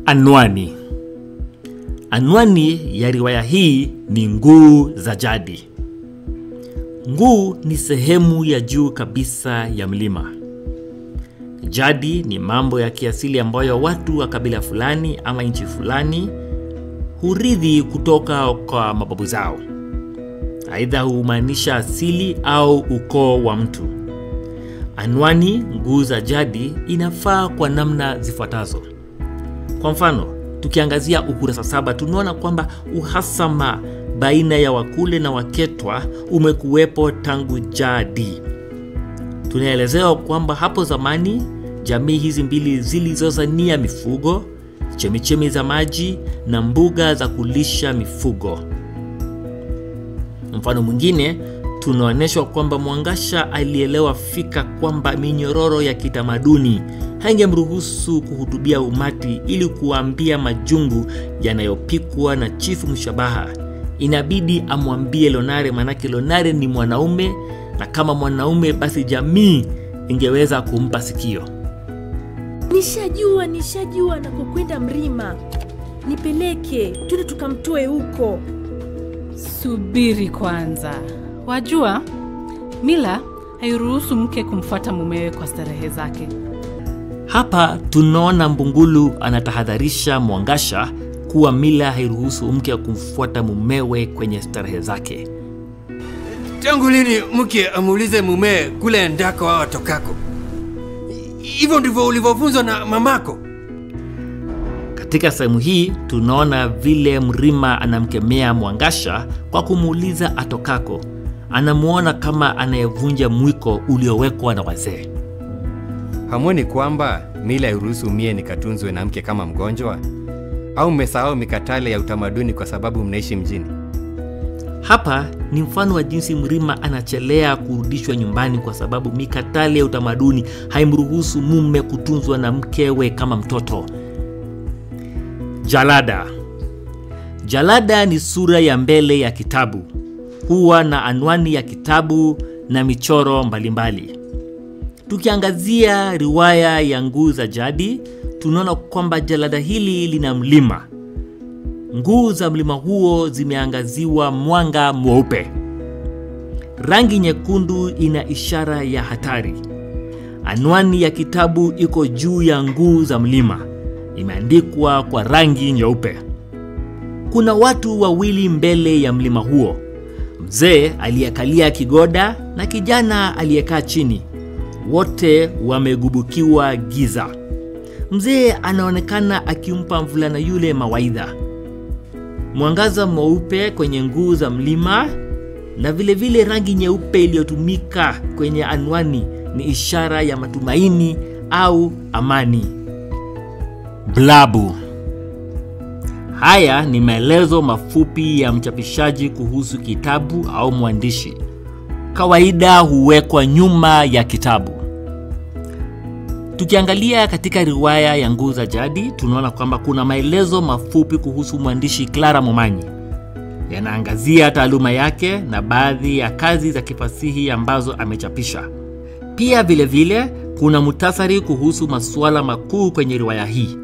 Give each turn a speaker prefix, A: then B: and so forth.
A: Anwani. Anwani ya riwaya hii ni Nguu za Jadi. Nguu ni sehemu ya juu kabisa ya mlima. Jadi ni mambo ya kiasili ambayo watu wa kabila fulani ama nchi fulani hurithi kutoka kwa mababu zao. Aidha humaanisha asili au ukoo wa mtu. Anwani Nguu za Jadi inafaa kwa namna zifuatazo. Kwa mfano, tukiangazia ukurasa 7 tunaona kwamba uhasama baina ya Wakule na Waketwa umekuwepo tangu jadi. Tunaelezewa kwamba hapo zamani jamii hizi mbili zilizozania mifugo, chemichemi za maji na mbuga za kulisha mifugo. Mfano mwingine, tunaonyeshwa kwamba Mwangasha alielewa fika kwamba minyororo ya kitamaduni haingemruhusu kuhutubia umati ili kuambia majungu yanayopikwa na Chifu Mshabaha. Inabidi amwambie Lonare, manake Lonare ni mwanaume, na kama mwanaume basi jamii ingeweza kumpa sikio.
B: Nishajua na kukwenda Mrima. Nipeleke, twende tukamtoe huko.
C: Subiri kwanza. Wajua, mila hairuhusu mke kumfuata mumewe kwa starehe zake.
A: Hapa tunaona Mbungulu anatahadharisha Mwangasha kuwa mila hairuhusu mke kumfuata mumewe kwenye starehe zake.
D: Tangu lini mke amuulize mume kule ndako au tokako? Hivyo ndivyo ulivyofunzwa na mamako?
A: Katika sehemu hii tunaona vile Mrima anamkemea Mwangasha kwa kumuuliza atokako. Anamuona kama anayevunja mwiko uliowekwa na wazee.
D: Hamuoni kwamba mila hairuhusu mie nikatunzwe na mke kama mgonjwa? Au mmesahau mikatale ya utamaduni kwa sababu mnaishi mjini?
A: Hapa ni mfano wa jinsi Mrima anachelea kurudishwa nyumbani kwa sababu mikatale ya utamaduni haimruhusu mume kutunzwa na mkewe kama mtoto. Jalada. Jalada ni sura ya mbele ya kitabu. Huwa na anwani ya kitabu na michoro mbalimbali. Tukiangazia riwaya ya Nguu za Jadi, tunaona kwamba jalada hili lina mlima. Nguu za mlima huo zimeangaziwa mwanga mweupe. Rangi nyekundu ina ishara ya hatari. Anwani ya kitabu iko juu ya nguu za mlima. Imeandikwa kwa rangi nyeupe. Kuna watu wawili mbele ya mlima huo. Mzee aliyekalia kigoda na kijana aliyekaa chini. Wote wamegubukiwa giza. Mzee anaonekana akimpa mvulana yule mawaidha. Mwangaza mweupe kwenye nguu za mlima na vile vile rangi nyeupe iliyotumika kwenye anwani ni ishara ya matumaini au amani. Blabu. Haya ni maelezo mafupi ya mchapishaji kuhusu kitabu au mwandishi. Kawaida huwekwa nyuma ya kitabu. Tukiangalia katika riwaya ya Nguu za Jadi, tunaona kwamba kuna maelezo mafupi kuhusu mwandishi Clara Momanyi. Yanaangazia taaluma yake na baadhi ya kazi za kifasihi ambazo amechapisha. Pia vile vile kuna muhtasari kuhusu masuala makuu kwenye riwaya hii.